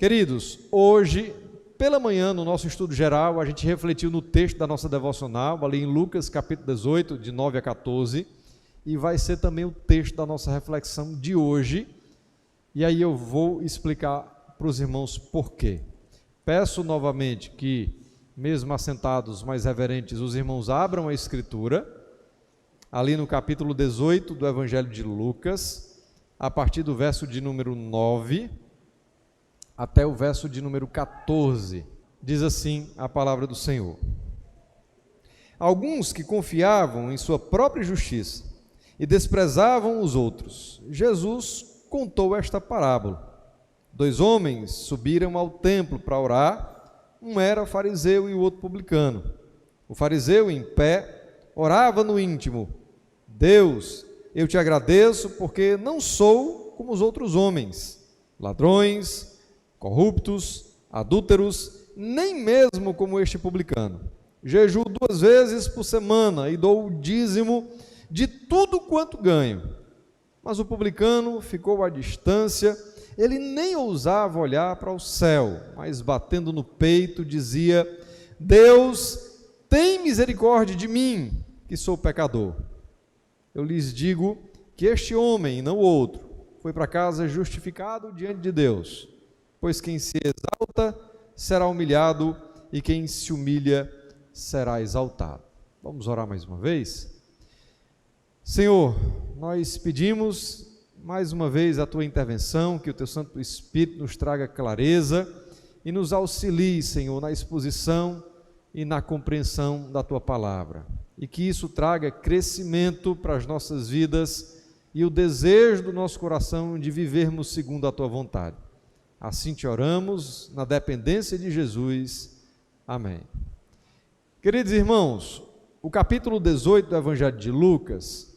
Queridos, hoje, pela manhã, no nosso estudo geral, a gente refletiu no texto da nossa devocional, ali em Lucas, capítulo 18, de 9 a 14, e vai ser também o texto da nossa reflexão de hoje, e aí eu vou explicar para os irmãos por quê. Peço novamente que, mesmo assentados mais reverentes, os irmãos abram a Escritura, ali no capítulo 18 do Evangelho de Lucas, a partir do verso de número 9, até o verso de número 14, diz assim a palavra do Senhor. Alguns que confiavam em sua própria justiça e desprezavam os outros, Jesus contou esta parábola. 2 homens subiram ao templo para orar, um era fariseu e o outro publicano. O fariseu, em pé, orava no íntimo: Deus, eu te agradeço porque não sou como os outros homens, ladrões, corruptos, adúlteros, nem mesmo como este publicano. Jejuo 2 vezes por semana e dou o dízimo de tudo quanto ganho. Mas o publicano ficou à distância, ele nem ousava olhar para o céu, mas batendo no peito dizia: Deus, tem misericórdia de mim, que sou pecador. Eu lhes digo que este homem, e não o outro, foi para casa justificado diante de Deus. Pois quem se exalta será humilhado, e quem se humilha será exaltado. Vamos orar mais uma vez? Senhor, nós pedimos mais uma vez a Tua intervenção, que o Teu Santo Espírito nos traga clareza e nos auxilie, Senhor, na exposição e na compreensão da Tua palavra. E que isso traga crescimento para as nossas vidas e o desejo do nosso coração de vivermos segundo a Tua vontade. Assim te oramos, na dependência de Jesus. Amém. Queridos irmãos, o capítulo 18 do Evangelho de Lucas,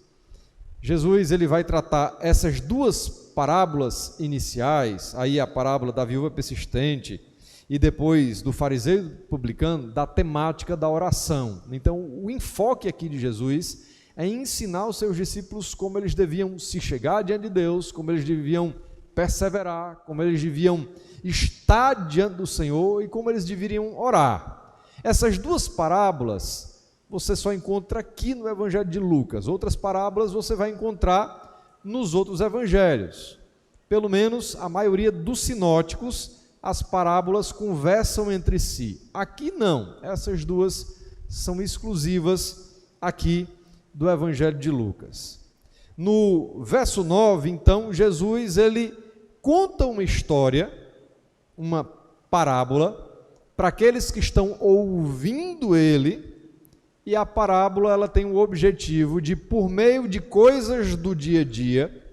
Jesus ele vai tratar essas 2 parábolas iniciais, aí a parábola da viúva persistente e depois do fariseu publicano, da temática da oração. Então, o enfoque aqui de Jesus é ensinar os seus discípulos como eles deviam se chegar diante de Deus, como eles deviam perseverar, como eles deviam estar diante do Senhor e como eles deveriam orar. Essas 2 parábolas você só encontra aqui no Evangelho de Lucas. Outras parábolas você vai encontrar nos outros evangelhos. Pelo menos a maioria dos sinóticos, as parábolas conversam entre si. Aqui não, essas 2 são exclusivas aqui do Evangelho de Lucas. No verso 9, então, Jesus ele conta uma história, uma parábola, para aqueles que estão ouvindo ele, e a parábola ela tem o objetivo de, por meio de coisas do dia a dia,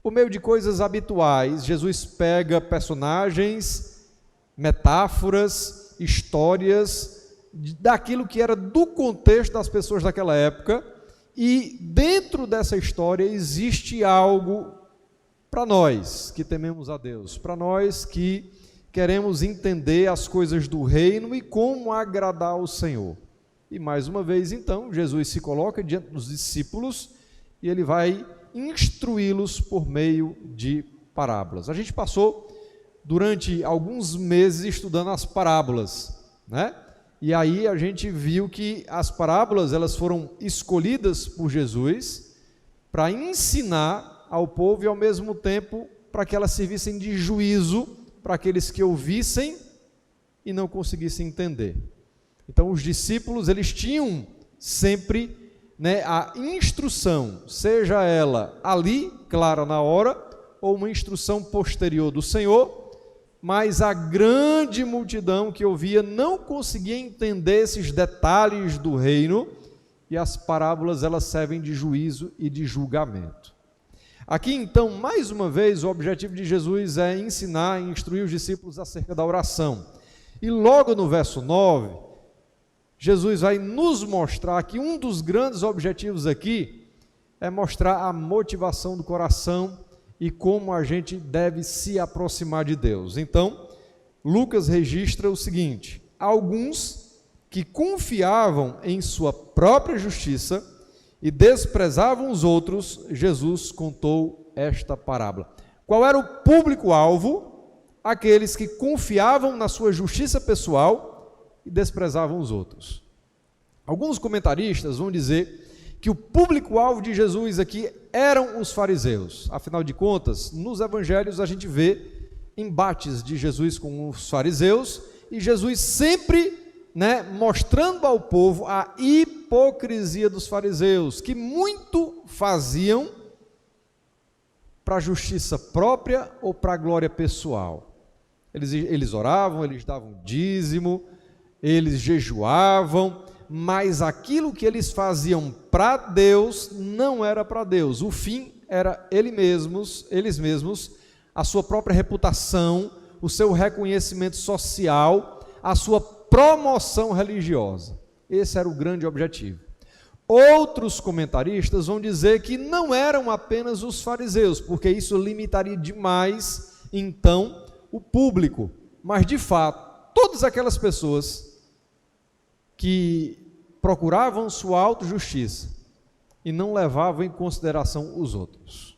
por meio de coisas habituais, Jesus pega personagens, metáforas, histórias, daquilo que era do contexto das pessoas daquela época, e dentro dessa história existe algo para nós que tememos a Deus, para nós que queremos entender as coisas do reino e como agradar ao Senhor. E mais uma vez, então, Jesus se coloca diante dos discípulos e ele vai instruí-los por meio de parábolas. A gente passou durante alguns meses estudando as parábolas, né? E aí a gente viu que as parábolas elas foram escolhidas por Jesus para ensinar ao povo e ao mesmo tempo para que elas servissem de juízo para aqueles que ouvissem e não conseguissem entender. Então os discípulos eles tinham sempre, né, a instrução, seja ela ali, clara na hora, ou uma instrução posterior do Senhor, mas a grande multidão que ouvia não conseguia entender esses detalhes do reino, e as parábolas elas servem de juízo e de julgamento. Aqui então, mais uma vez, o objetivo de Jesus é ensinar e instruir os discípulos acerca da oração. E logo no verso 9, Jesus vai nos mostrar que um dos grandes objetivos aqui é mostrar a motivação do coração e como a gente deve se aproximar de Deus. Então, Lucas registra o seguinte: alguns que confiavam em sua própria justiça e desprezavam os outros, Jesus contou esta parábola. Qual era o público-alvo? aqueles que confiavam na sua justiça pessoal e desprezavam os outros. Alguns comentaristas vão dizer que o público-alvo de Jesus aqui eram os fariseus. Afinal de contas, nos evangelhos a gente vê embates de Jesus com os fariseus e Jesus sempre, mostrando ao povo a hipocrisia dos fariseus, que muito faziam para a justiça própria ou para a glória pessoal. Eles oravam, eles davam dízimo, eles jejuavam, mas aquilo que eles faziam para Deus não era para Deus. O fim era eles mesmos, a sua própria reputação, o seu reconhecimento social, a sua promoção religiosa. Esse era o grande objetivo. Outros comentaristas vão dizer que não eram apenas os fariseus, porque isso limitaria demais, então, o público. Mas, de fato, todas aquelas pessoas que procuravam sua autojustiça e não levavam em consideração os outros.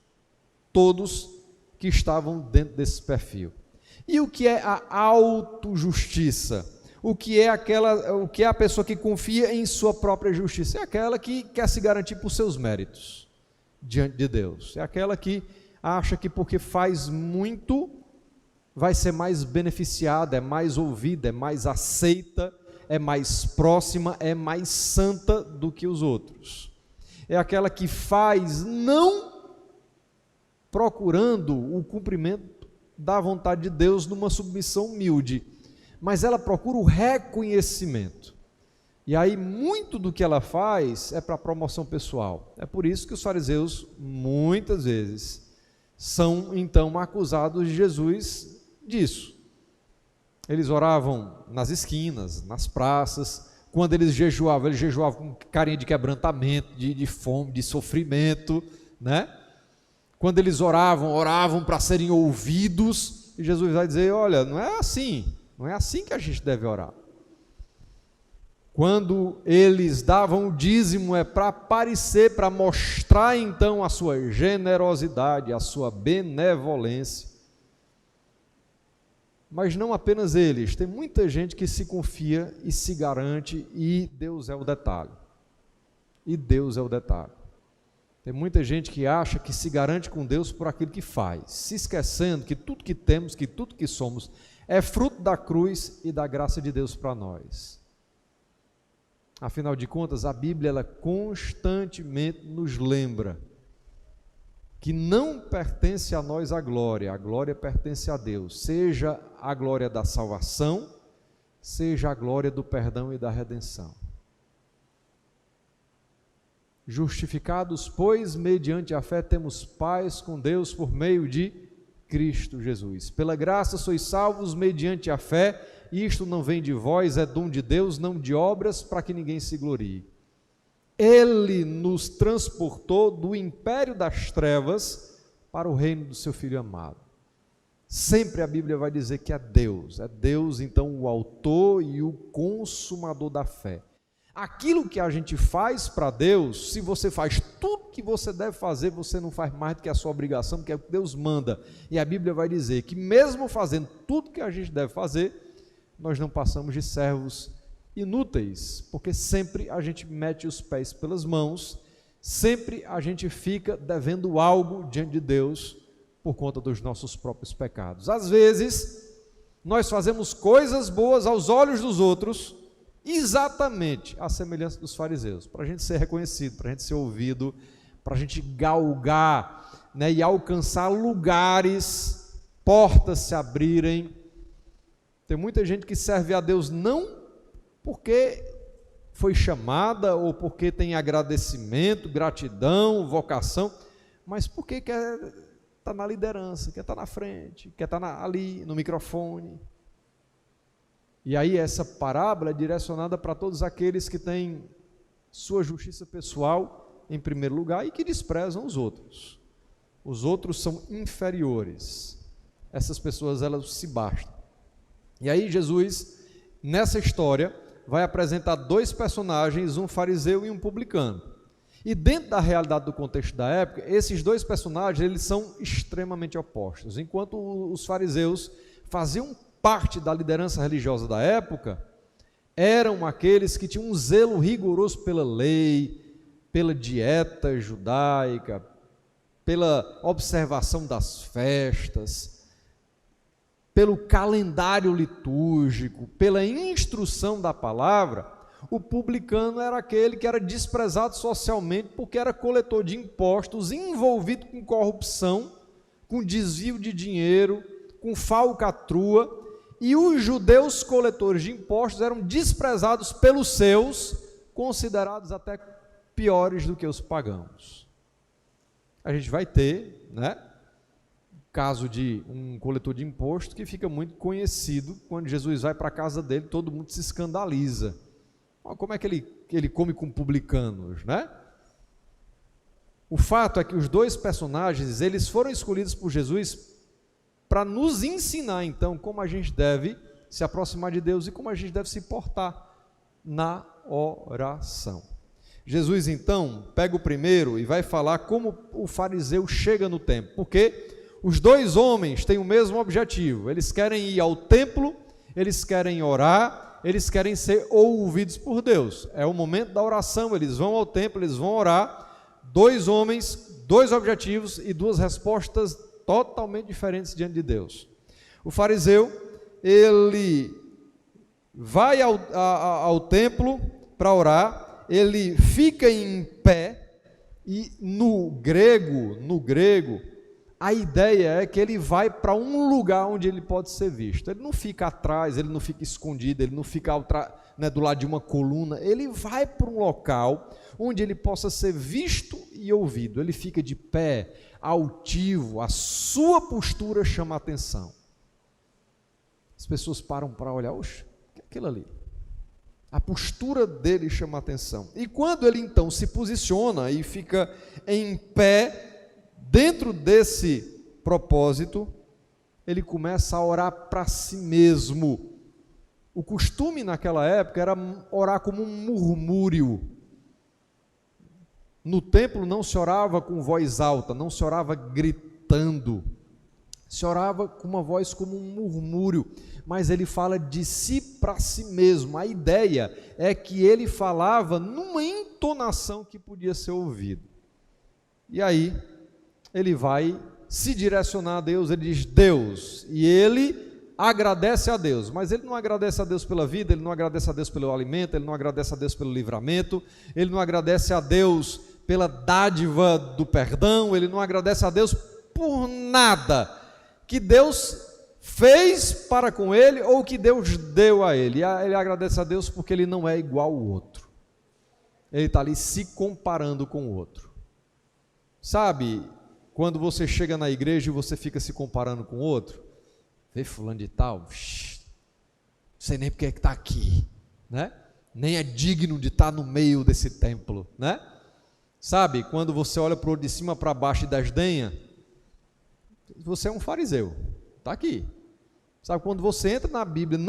Todos que estavam dentro desse perfil. E o que é a autojustiça? O que é a pessoa que confia em sua própria justiça? É aquela que quer se garantir por seus méritos diante de Deus. É aquela que acha que porque faz muito vai ser mais beneficiada, é mais ouvida, é mais aceita, é mais próxima, é mais santa do que os outros. É aquela que faz não procurando o cumprimento da vontade de Deus numa submissão humilde, mas ela procura o reconhecimento. E aí muito do que ela faz é para promoção pessoal. É por isso que os fariseus, muitas vezes, são então acusados de Jesus disso. Eles oravam nas esquinas, nas praças. Quando eles jejuavam com carinha de quebrantamento, de fome, de sofrimento, Quando eles oravam para serem ouvidos, e Jesus vai dizer, olha, não é assim que a gente deve orar. Quando eles davam o dízimo, é para aparecer, para mostrar então a sua generosidade, a sua benevolência. Mas não apenas eles, tem muita gente que se confia e se garante, e Deus é o detalhe. Tem muita gente que acha que se garante com Deus por aquilo que faz, se esquecendo que tudo que temos, que tudo que somos, é fruto da cruz e da graça de Deus para nós. Afinal de contas, a Bíblia ela constantemente nos lembra que não pertence a nós a glória pertence a Deus, seja a glória da salvação, seja a glória do perdão e da redenção. Justificados, pois, mediante a fé temos paz com Deus por meio de Cristo Jesus. Pela graça sois salvos mediante a fé, e isto não vem de vós, é dom de Deus, não de obras, para que ninguém se glorie. Ele nos transportou do império das trevas para o reino do seu Filho amado. Sempre a Bíblia vai dizer que é Deus então o autor e o consumador da fé. Aquilo que a gente faz para Deus, se você faz tudo que você deve fazer, você não faz mais do que a sua obrigação, porque é o que Deus manda. E a Bíblia vai dizer que mesmo fazendo tudo que a gente deve fazer, nós não passamos de servos inúteis, porque sempre a gente mete os pés pelas mãos, sempre a gente fica devendo algo diante de Deus por conta dos nossos próprios pecados. Às vezes, nós fazemos coisas boas aos olhos dos outros, exatamente à semelhança dos fariseus, para a gente ser reconhecido, para a gente ser ouvido, para a gente galgar, e alcançar lugares, portas se abrirem. Tem muita gente que serve a Deus não porque foi chamada ou porque tem agradecimento, gratidão, vocação, mas porque quer estar na liderança, quer estar na frente, quer estar ali no microfone. E aí essa parábola é direcionada para todos aqueles que têm sua justiça pessoal em primeiro lugar e que desprezam os outros. Os outros são inferiores. Essas pessoas, elas se bastam. E aí Jesus, nessa história, vai apresentar dois personagens, um fariseu e um publicano. E dentro da realidade do contexto da época, esses dois personagens, eles são extremamente opostos. Enquanto os fariseus faziam parte da liderança religiosa da época, eram aqueles que tinham um zelo rigoroso pela lei, pela dieta judaica, pela observação das festas, pelo calendário litúrgico, pela instrução da palavra. O publicano era aquele que era desprezado socialmente porque era coletor de impostos, envolvido com corrupção, com desvio de dinheiro, com falcatrua, e os judeus coletores de impostos eram desprezados pelos seus, considerados até piores do que os pagãos. A gente vai ter, caso de um coletor de imposto que fica muito conhecido. Quando Jesus vai para a casa dele, todo mundo se escandaliza. Como é que ele come com publicanos, O fato é que os dois personagens, eles foram escolhidos por Jesus para nos ensinar, então, como a gente deve se aproximar de Deus e como a gente deve se portar na oração. Jesus, então, pega o primeiro e vai falar como o fariseu chega no templo, porque os dois homens têm o mesmo objetivo: eles querem ir ao templo, eles querem orar, eles querem ser ouvidos por Deus. É o momento da oração, eles vão ao templo, eles vão orar. Dois homens, dois objetivos e duas respostas totalmente diferentes diante de Deus. O fariseu, ele vai ao templo para orar, ele fica em pé, e no grego, a ideia é que ele vai para um lugar onde ele pode ser visto. Ele não fica atrás, ele não fica escondido, ele não fica do lado de uma coluna, ele vai para um local onde ele possa ser visto e ouvido. Ele fica de pé, altivo, a sua postura chama a atenção. As pessoas param para olhar, oxe, o que é aquilo ali? A postura dele chama a atenção. E quando ele então se posiciona e fica em pé, dentro desse propósito, ele começa a orar para si mesmo. O costume naquela época era orar como um murmúrio. No templo não se orava com voz alta, não se orava gritando, se orava com uma voz como um murmúrio, mas ele fala de si para si mesmo. A ideia é que ele falava numa entonação que podia ser ouvida. E aí ele vai se direcionar a Deus, ele diz Deus, e ele agradece a Deus, mas ele não agradece a Deus pela vida, ele não agradece a Deus pelo alimento, ele não agradece a Deus pelo livramento, ele não agradece a Deus pela dádiva do perdão, ele não agradece a Deus por nada que Deus fez para com ele ou que Deus deu a ele. Ele agradece a Deus porque ele não é igual ao outro, ele está ali se comparando com o outro. Sabe, quando você chega na igreja e você fica se comparando com o outro, vê fulano de tal, não sei nem porque é que está aqui, nem é digno de estar no meio desse templo, Sabe, quando você olha para o de cima para baixo e desdenha, você é um fariseu, está aqui. Sabe, quando você entra na Bíblia,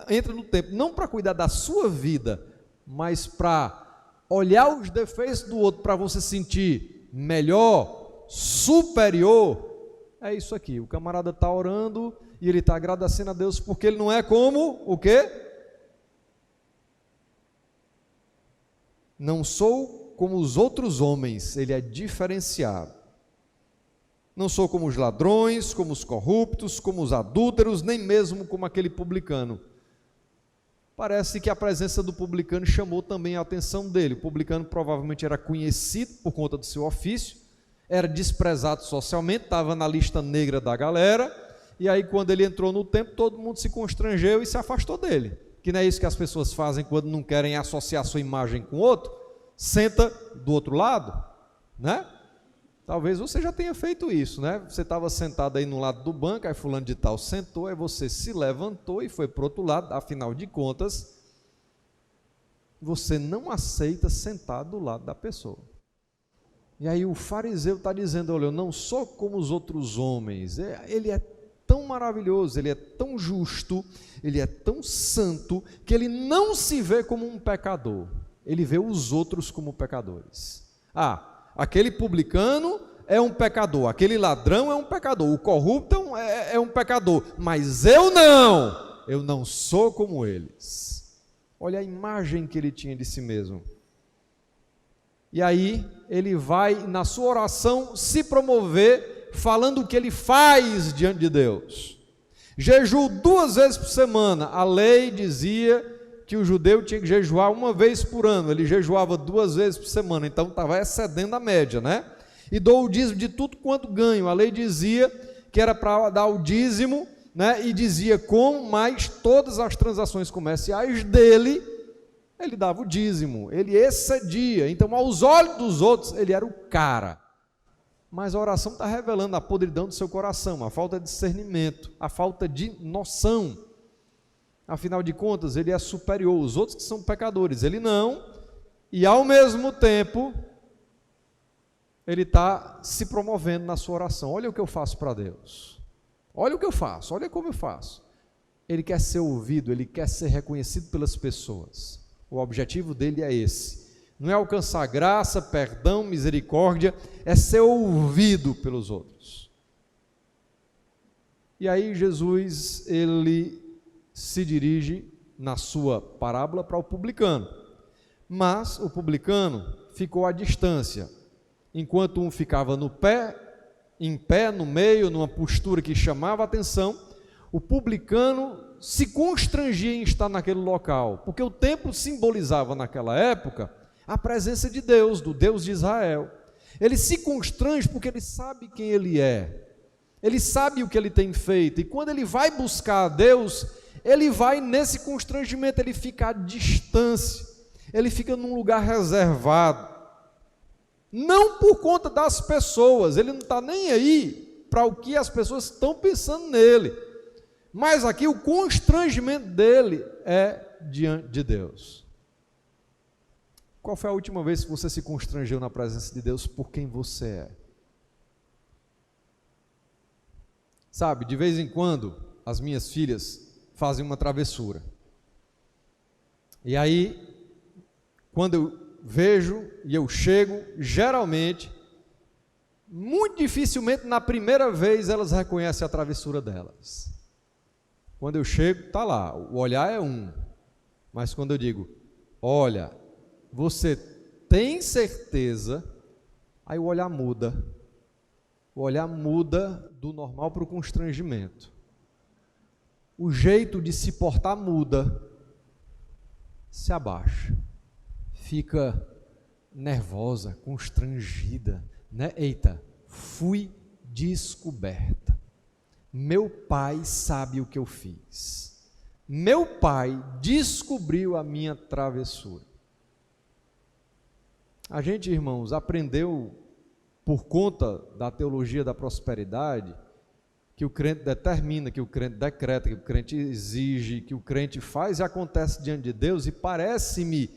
entra no templo, não para cuidar da sua vida, mas para olhar os defeitos do outro, para você sentir melhor, superior, é isso aqui. O camarada está orando e ele está agradecendo a Deus porque ele não é como o quê? Não sou como os outros homens, ele é diferenciado. Não sou como os ladrões, como os corruptos, como os adúlteros, nem mesmo como aquele publicano. Parece que a presença do publicano chamou também a atenção dele. O publicano provavelmente era conhecido por conta do seu ofício, era desprezado socialmente, estava na lista negra da galera, e aí quando ele entrou no templo, todo mundo se constrangeu e se afastou dele. Que não é isso que as pessoas fazem quando não querem associar sua imagem com outro? Senta do outro lado, Talvez você já tenha feito isso, Você estava sentado aí no lado do banco, aí fulano de tal sentou, aí você se levantou e foi para o outro lado. Afinal de contas, você não aceita sentar do lado da pessoa. E aí o fariseu está dizendo, olha, eu não sou como os outros homens. Ele é tão maravilhoso, ele é tão justo, ele é tão santo, que ele não se vê como um pecador. Ele vê os outros como pecadores. Aquele publicano é um pecador, aquele ladrão é um pecador, o corrupto é um pecador, mas eu não sou como eles. Olha a imagem que ele tinha de si mesmo. E aí ele vai na sua oração se promover, falando o que ele faz diante de Deus. Jejum 2 vezes por semana. A lei dizia que o judeu tinha que jejuar 1 vez por ano, ele jejuava 2 vezes por semana, então estava excedendo a média, né? E dou o dízimo de tudo quanto ganho. A lei dizia que era para dar o dízimo, né? E dizia como, mas todas as transações comerciais dele, ele dava o dízimo, ele excedia. Então, aos olhos dos outros, ele era o cara. Mas a oração está revelando a podridão do seu coração, a falta de discernimento, a falta de noção. Afinal de contas, ele é superior aos outros que são pecadores, ele não, e ao mesmo tempo, ele está se promovendo na sua oração. Olha o que eu faço para Deus, olha o que eu faço, olha como eu faço. Ele quer ser ouvido, ele quer ser reconhecido pelas pessoas, o objetivo dele é esse, não é alcançar graça, perdão, misericórdia, é ser ouvido pelos outros. E aí Jesus, ele se dirige na sua parábola para o publicano, mas o publicano ficou à distância, enquanto um ficava em pé, no meio, numa postura que chamava a atenção, o publicano se constrangia em estar naquele local, porque o templo simbolizava naquela época a presença de Deus, do Deus de Israel. Ele se constrange porque ele sabe quem ele é, ele sabe o que ele tem feito, e quando ele vai buscar a Deus, ele vai nesse constrangimento, ele fica à distância, ele fica num lugar reservado, não por conta das pessoas, ele não está nem aí para o que as pessoas estão pensando nele, mas aqui o constrangimento dele é diante de Deus. Qual foi a última vez que você se constrangeu na presença de Deus por quem você é? Sabe, de vez em quando, as minhas filhas fazem uma travessura, e aí, quando eu vejo e eu chego, geralmente, muito dificilmente na primeira vez elas reconhecem a travessura delas. Quando eu chego, está lá, o olhar é um, mas quando eu digo, olha, você tem certeza, aí o olhar muda do normal para o constrangimento, o jeito de se portar muda, se abaixa, fica nervosa, constrangida, né? Eita, fui descoberta, meu pai sabe o que eu fiz, meu pai descobriu a minha travessura. A gente, irmãos, aprendeu por conta da teologia da prosperidade, que o crente determina, que o crente decreta, que o crente exige, que o crente faz e acontece diante de Deus, e parece-me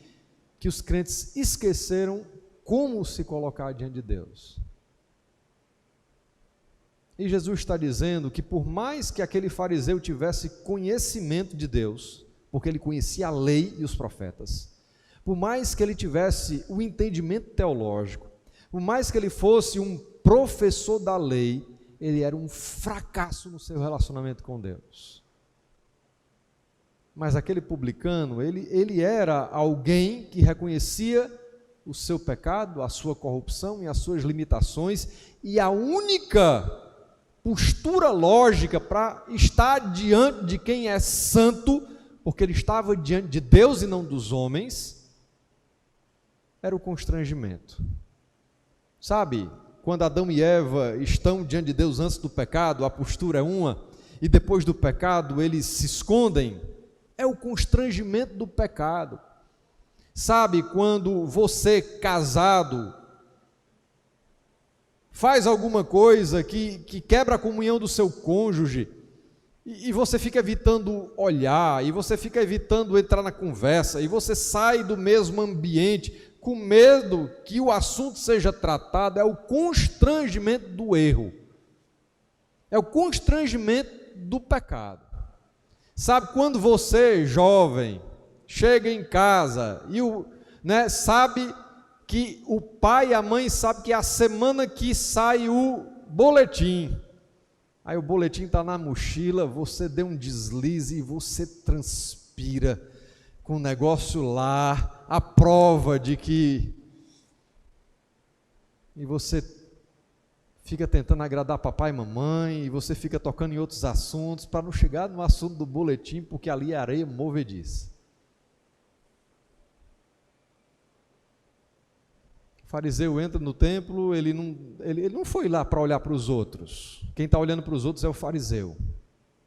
que os crentes esqueceram como se colocar diante de Deus. E Jesus está dizendo que por mais que aquele fariseu tivesse conhecimento de Deus, porque ele conhecia a lei e os profetas, por mais que ele tivesse o entendimento teológico, por mais que ele fosse um professor da lei, ele era um fracasso no seu relacionamento com Deus. Mas aquele publicano, ele era alguém que reconhecia o seu pecado, a sua corrupção e as suas limitações, e a única postura lógica para estar diante de quem é santo, porque ele estava diante de Deus e não dos homens, era o constrangimento. Sabe, quando Adão e Eva estão diante de Deus antes do pecado, a postura é uma, e depois do pecado eles se escondem, é o constrangimento do pecado. Sabe, quando você, casado, faz alguma coisa que quebra a comunhão do seu cônjuge, e você fica evitando olhar, e você fica evitando entrar na conversa, e você sai do mesmo ambiente, com medo que o assunto seja tratado, é o constrangimento do erro, é o constrangimento do pecado. Sabe, quando você, jovem, chega em casa e sabe que o pai e a mãe sabem que é a semana que sai o boletim. Aí o boletim está na mochila, você deu um deslize e você transpira com o negócio lá, a prova de que... E você fica tentando agradar papai e mamãe, e você fica tocando em outros assuntos, para não chegar no assunto do boletim, porque ali é areia movediça. O fariseu entra no templo, ele não foi lá para olhar para os outros. Quem está olhando para os outros é o fariseu.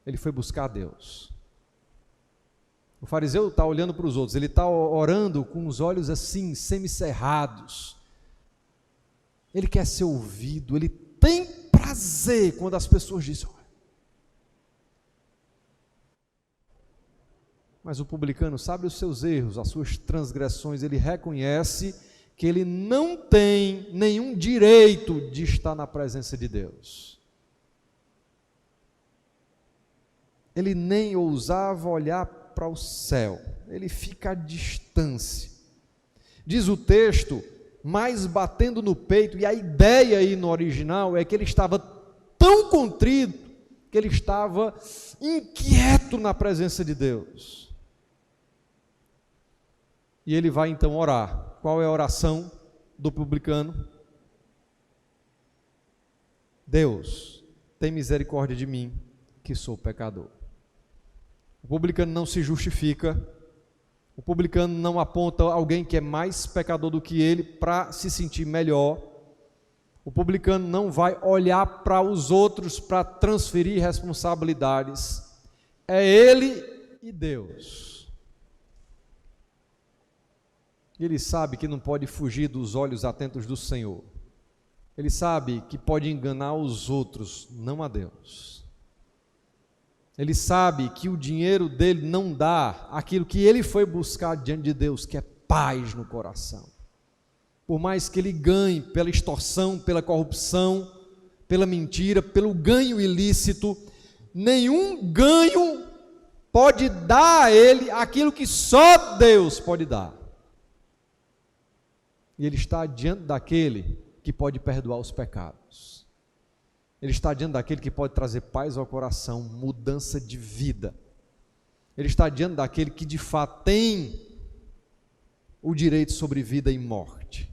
Ele foi buscar Deus. O fariseu está olhando para os outros, ele está orando com os olhos assim, semicerrados. Ele quer ser ouvido, ele tem prazer quando as pessoas dizem... Mas o publicano sabe os seus erros, as suas transgressões, ele reconhece que ele não tem nenhum direito de estar na presença de Deus. Ele nem ousava olhar para o céu, ele fica à distância. Diz o texto, mais batendo no peito, e a ideia aí no original é que ele estava tão contrito, que ele estava inquieto na presença de Deus. E ele vai então orar. Qual é a oração do publicano? Deus, tem misericórdia de mim, que sou pecador. O publicano não se justifica, o publicano não aponta alguém que é mais pecador do que ele para se sentir melhor. O publicano não vai olhar para os outros para transferir responsabilidades. É ele e Deus. Ele sabe que não pode fugir dos olhos atentos do Senhor. Ele sabe que pode enganar os outros, não a Deus. Ele sabe que o dinheiro dele não dá aquilo que ele foi buscar diante de Deus, que é paz no coração. Por mais que ele ganhe pela extorsão, pela corrupção, pela mentira, pelo ganho ilícito, nenhum ganho pode dar a ele aquilo que só Deus pode dar. E ele está diante daquele que pode perdoar os pecados. Ele está diante daquele que pode trazer paz ao coração, mudança de vida. Ele está diante daquele que de fato tem o direito sobre vida e morte,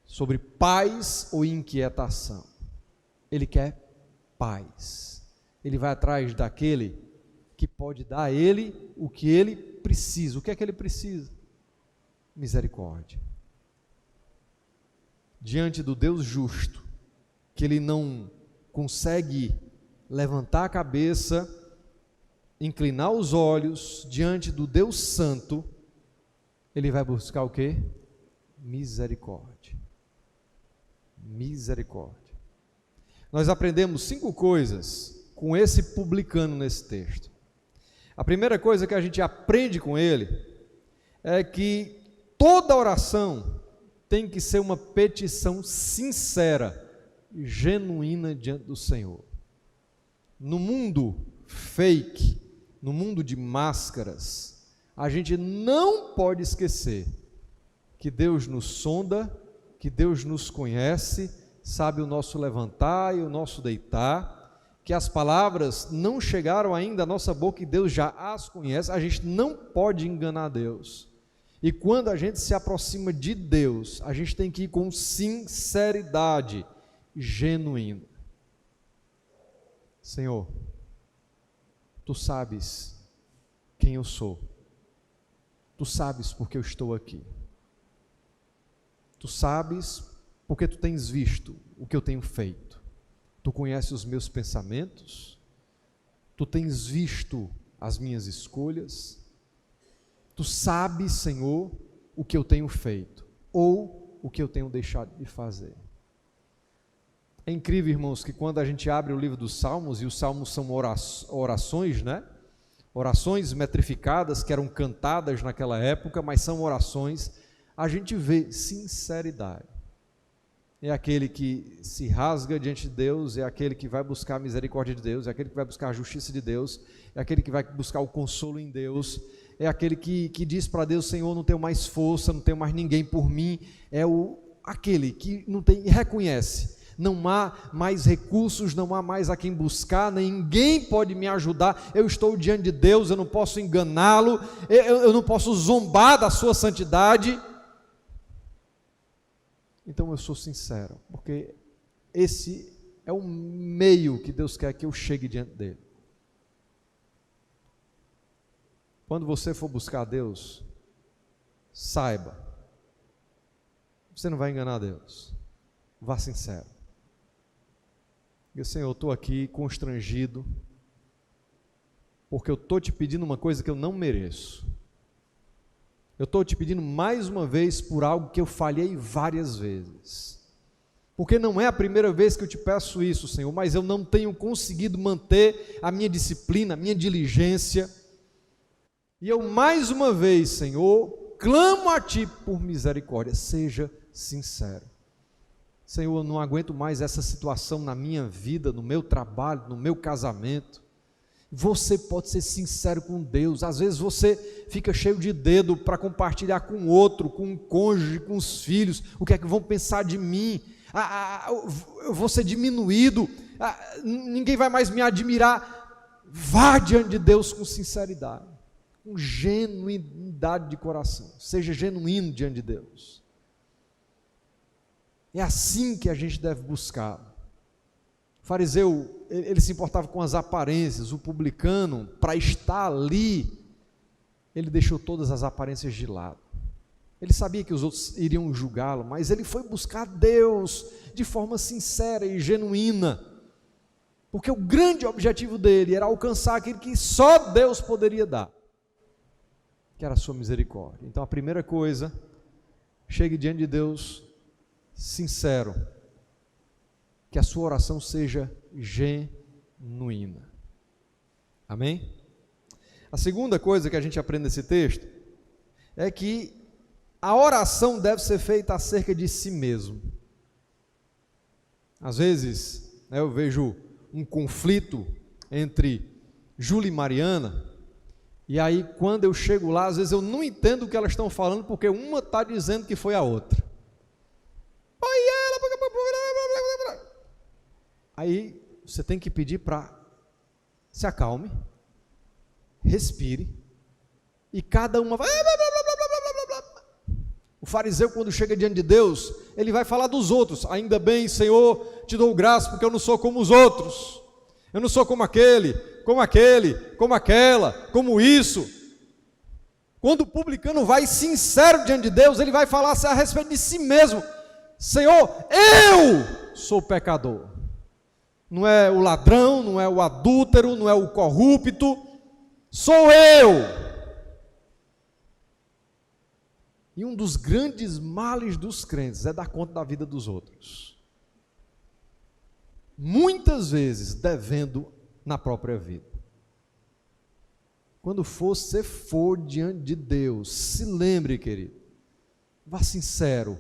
sobre paz ou inquietação. Ele quer paz. Ele vai atrás daquele que pode dar a ele o que ele precisa. O que é que ele precisa? Misericórdia. Diante do Deus justo, que ele não consegue levantar a cabeça, inclinar os olhos, diante do Deus santo, ele vai buscar o quê? Misericórdia. Misericórdia. Nós aprendemos 5 coisas com esse publicano nesse texto. A primeira coisa que a gente aprende com ele é que toda oração tem que ser uma petição sincera, genuína diante do Senhor. No mundo fake, no mundo de máscaras, a gente não pode esquecer que Deus nos sonda, que Deus nos conhece, sabe o nosso levantar e o nosso deitar, que as palavras não chegaram ainda à nossa boca e Deus já as conhece. A gente não pode enganar Deus. E quando a gente se aproxima de Deus, a gente tem que ir com sinceridade genuína. Senhor, Tu sabes quem eu sou. Tu sabes porque eu estou aqui. Tu sabes porque Tu tens visto o que eu tenho feito. Tu conheces os meus pensamentos. Tu tens visto as minhas escolhas. Tu sabes, Senhor, o que eu tenho feito, ou o que eu tenho deixado de fazer. É incrível, irmãos, que quando a gente abre o livro dos Salmos, e os Salmos são orações, né? Orações metrificadas, que eram cantadas naquela época, mas são orações, a gente vê sinceridade. é aquele que se rasga diante de Deus, é aquele que vai buscar a misericórdia de Deus, é aquele que vai buscar a justiça de Deus, é aquele que vai buscar o consolo em Deus, é aquele que diz para Deus: Senhor, não tenho mais força, não tenho mais ninguém por mim. É aquele que não tem, reconhece, não há mais recursos, não há mais a quem buscar, ninguém pode me ajudar, eu estou diante de Deus, eu não posso enganá-lo, eu não posso zombar da sua santidade. Então eu sou sincero, porque esse é o meio que Deus quer que eu chegue diante dele. Quando você for buscar a Deus, saiba, você não vai enganar Deus, vá sincero. Diga: Senhor, eu estou aqui constrangido, porque eu estou te pedindo uma coisa que eu não mereço. Eu estou te pedindo mais uma vez por algo que eu falhei várias vezes. Porque não é a primeira vez que eu te peço isso, Senhor, mas eu não tenho conseguido manter a minha disciplina, a minha diligência. E eu mais uma vez, Senhor, clamo a Ti por misericórdia. Seja sincero. Senhor, eu não aguento mais essa situação na minha vida, no meu trabalho, no meu casamento. Você pode ser sincero com Deus. Às vezes você fica cheio de dedo para compartilhar com o outro, com o cônjuge, com os filhos. O que é que vão pensar de mim? Eu vou ser diminuído, ninguém vai mais me admirar. Vá diante de Deus com sinceridade, com genuinidade de coração. Seja genuíno diante de Deus. É assim que a gente deve buscar. O fariseu, ele se importava com as aparências. O publicano, para estar ali, ele deixou todas as aparências de lado. Ele sabia que os outros iriam julgá-lo, mas ele foi buscar Deus de forma sincera e genuína, porque o grande objetivo dele era alcançar aquilo que só Deus poderia dar, que era a sua misericórdia. Então a primeira coisa, chegue diante de Deus sincero, que a sua oração seja genuína. Amém? A segunda coisa que a gente aprende nesse texto é que a oração deve ser feita acerca de si mesmo. Às vezes, eu vejo um conflito entre Júlia e Mariana, e aí quando eu chego lá, às vezes eu não entendo o que elas estão falando, porque uma está dizendo que foi a outra. Aí você tem que pedir para se acalme, respire, e cada uma vai. O fariseu, quando chega diante de Deus, ele vai falar dos outros. Ainda bem, Senhor, te dou graça, porque eu não sou como os outros. Eu não sou como aquele, como aquela, como isso. Quando o publicano vai sincero diante de Deus, ele vai falar a respeito de si mesmo. Senhor, eu sou pecador. Não é o ladrão, não é o adúltero, não é o corrupto. Sou eu. E um dos grandes males dos crentes é dar conta da vida dos outros. Muitas vezes devendo na própria vida. Quando você for diante de Deus, se lembre, querido, vá sincero.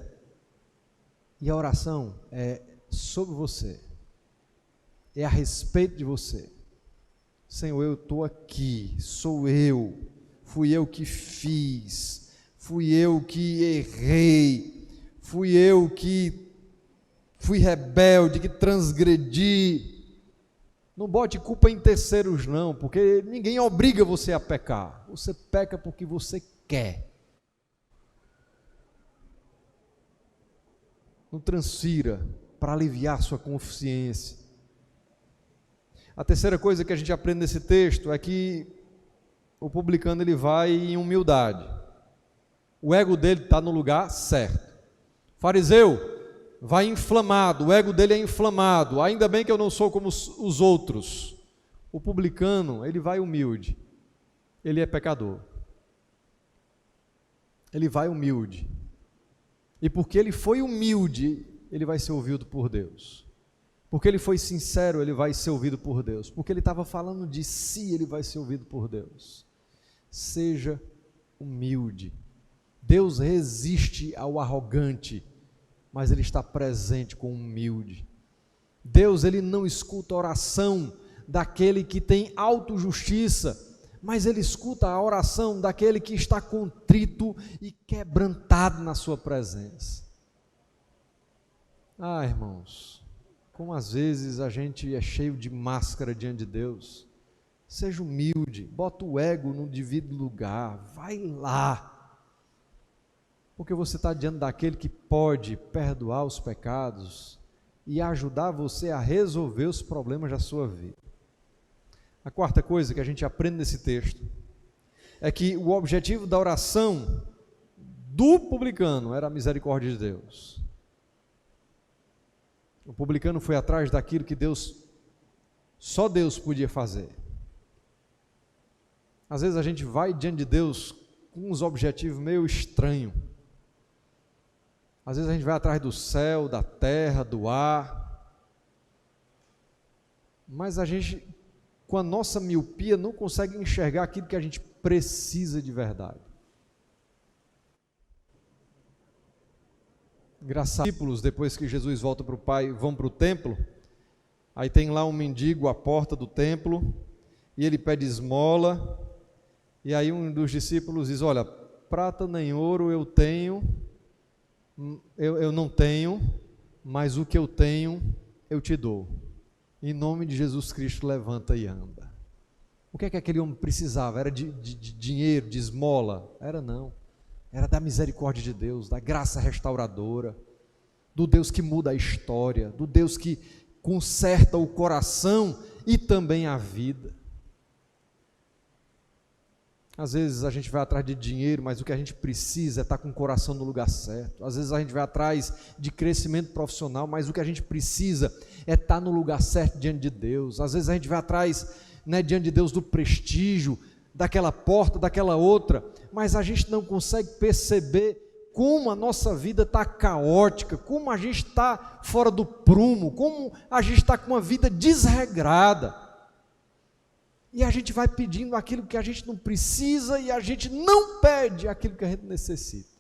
E a oração é sobre você. É a respeito de você. Senhor, eu estou aqui, sou eu, fui eu que fiz. Fui eu que errei, fui eu que fui rebelde, que transgredi. Não bote culpa em terceiros não, porque ninguém obriga você a pecar. Você peca porque você quer. Não transfira para aliviar sua consciência. A terceira coisa que a gente aprende nesse texto é que o publicano ele vai em humildade. O ego dele está no lugar certo. O fariseu vai inflamado, o ego dele é inflamado. Ainda bem que eu não sou como os outros. O publicano, ele vai humilde. Ele é pecador. Ele vai humilde. E porque ele foi humilde, ele vai ser ouvido por Deus. Porque ele foi sincero, ele vai ser ouvido por Deus. Porque ele estava falando de si, ele vai ser ouvido por Deus. Seja humilde. Deus resiste ao arrogante, mas Ele está presente com o humilde. Deus, Ele não escuta a oração daquele que tem autojustiça, mas Ele escuta a oração daquele que está contrito e quebrantado na sua presença. Ah, irmãos, como às vezes a gente é cheio de máscara diante de Deus. Seja humilde, bota o ego no devido lugar, vai lá, porque você está diante daquele que pode perdoar os pecados e ajudar você a resolver os problemas da sua vida. A quarta coisa que a gente aprende nesse texto é que o objetivo da oração do publicano era a misericórdia de Deus. O publicano foi atrás daquilo que só Deus podia fazer. Às vezes a gente vai diante de Deus com uns objetivos meio estranhos. Às vezes a gente vai atrás do céu, da terra, do ar, mas a gente, com a nossa miopia, não consegue enxergar aquilo que a gente precisa de verdade. Engraçado, os discípulos, depois que Jesus volta para o Pai, vão para o templo, aí tem lá um mendigo à porta do templo, e ele pede esmola, e aí um dos discípulos diz: olha, prata nem ouro eu não tenho, mas o que eu tenho eu te dou. Em nome de Jesus Cristo, levanta e anda. O que é que aquele homem precisava? Era de dinheiro, de esmola? Era não. Era da misericórdia de Deus, da graça restauradora, do Deus que muda a história, do Deus que conserta o coração e também a vida. Às vezes a gente vai atrás de dinheiro, mas o que a gente precisa é estar com o coração no lugar certo. Às vezes a gente vai atrás de crescimento profissional, mas o que a gente precisa é estar no lugar certo diante de Deus. Às vezes a gente vai atrás, diante de Deus, do prestígio, daquela porta, daquela outra, mas a gente não consegue perceber como a nossa vida está caótica, como a gente está fora do prumo, como a gente está com uma vida desregrada. E a gente vai pedindo aquilo que a gente não precisa e a gente não pede aquilo que a gente necessita.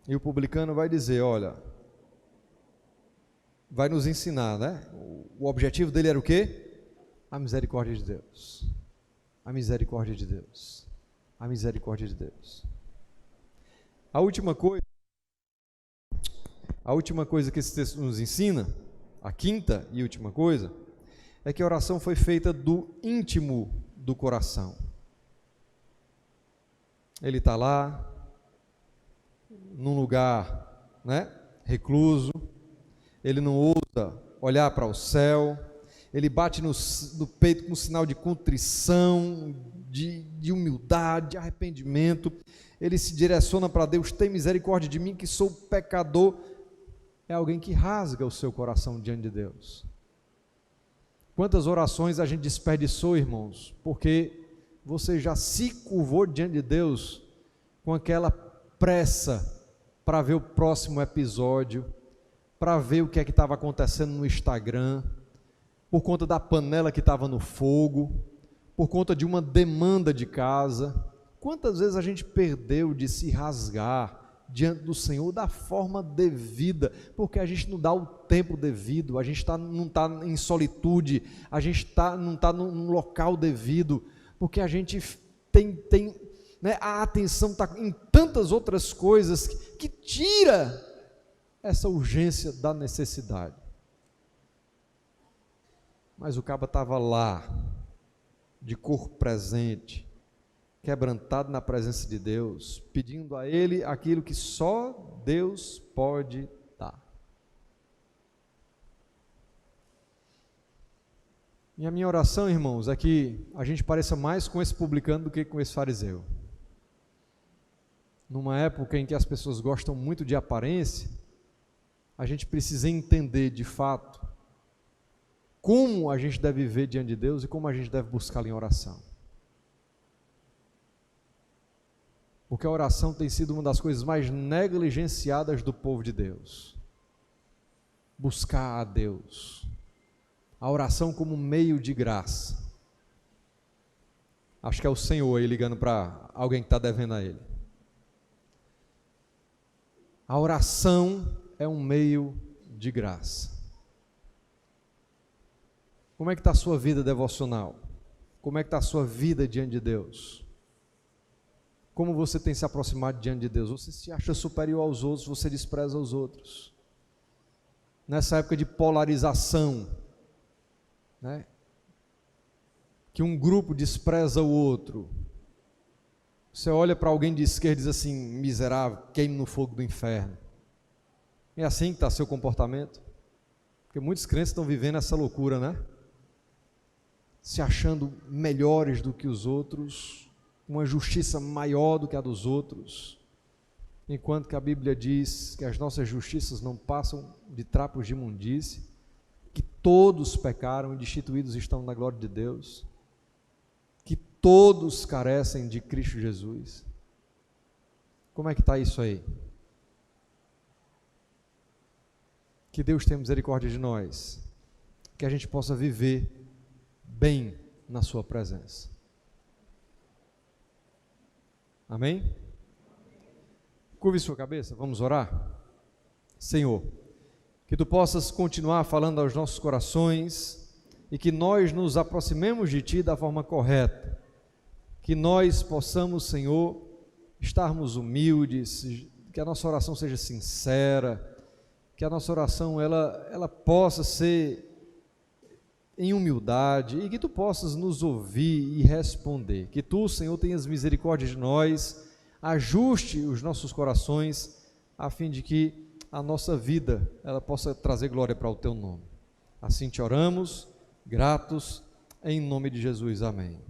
E o publicano vai dizer, olha, vai nos ensinar, né? O objetivo dele era o quê? A misericórdia de Deus. A misericórdia de Deus. A misericórdia de Deus. A última coisa que esse texto nos ensina, a quinta e última coisa, é que a oração foi feita do íntimo do coração. Ele está lá, num lugar, recluso, ele não ousa olhar para o céu, ele bate no peito com um sinal de contrição, de humildade, de arrependimento, ele se direciona para Deus: tem misericórdia de mim que sou pecador. É alguém que rasga o seu coração diante de Deus. Quantas orações a gente desperdiçou, irmãos, porque você já se curvou diante de Deus com aquela pressa para ver o próximo episódio, para ver o que é que estava acontecendo no Instagram, por conta da panela que estava no fogo, por conta de uma demanda de casa. Quantas vezes a gente perdeu de se rasgar diante do Senhor da forma devida, porque a gente não dá o tempo devido, a gente não está em solitude, a gente não está num local devido, porque a gente tem a atenção está em tantas outras coisas que tira essa urgência da necessidade. Mas o caba estava lá, de corpo presente, quebrantado na presença de Deus, pedindo a Ele aquilo que só Deus pode dar. E a minha oração, irmãos, é que a gente pareça mais com esse publicano do que com esse fariseu. Numa época em que as pessoas gostam muito de aparência, a gente precisa entender de fato como a gente deve viver diante de Deus e como a gente deve buscá-lo em oração. Porque a oração tem sido uma das coisas mais negligenciadas do povo de Deus. Buscar a Deus. A oração como meio de graça. Acho que é o Senhor aí ligando para alguém que está devendo a Ele. A oração é um meio de graça. Como é que está a sua vida devocional? Como é que está a sua vida diante de Deus? Como você tem se aproximado diante de Deus? Você se acha superior aos outros, você despreza os outros. Nessa época de polarização, né? Que um grupo despreza o outro. Você olha para alguém de esquerda e diz assim: miserável, queime no fogo do inferno. É assim que está seu comportamento? Porque muitos crentes estão vivendo essa loucura, né? Se achando melhores do que os outros, uma justiça maior do que a dos outros, enquanto que a Bíblia diz que as nossas justiças não passam de trapos de imundície, que todos pecaram e destituídos estão na glória de Deus, que todos carecem de Cristo Jesus. Como é que está isso aí? Que Deus tenha misericórdia de nós, que a gente possa viver bem na sua presença. Amém? Curve sua cabeça, vamos orar? Senhor, que Tu possas continuar falando aos nossos corações e que nós nos aproximemos de Ti da forma correta, que nós possamos, Senhor, estarmos humildes, que a nossa oração seja sincera, que a nossa oração ela possa ser em humildade e que Tu possas nos ouvir e responder, que Tu, Senhor, tenhas misericórdia de nós, ajuste os nossos corações, a fim de que a nossa vida ela possa trazer glória para o Teu nome. Assim te oramos, gratos, em nome de Jesus, amém.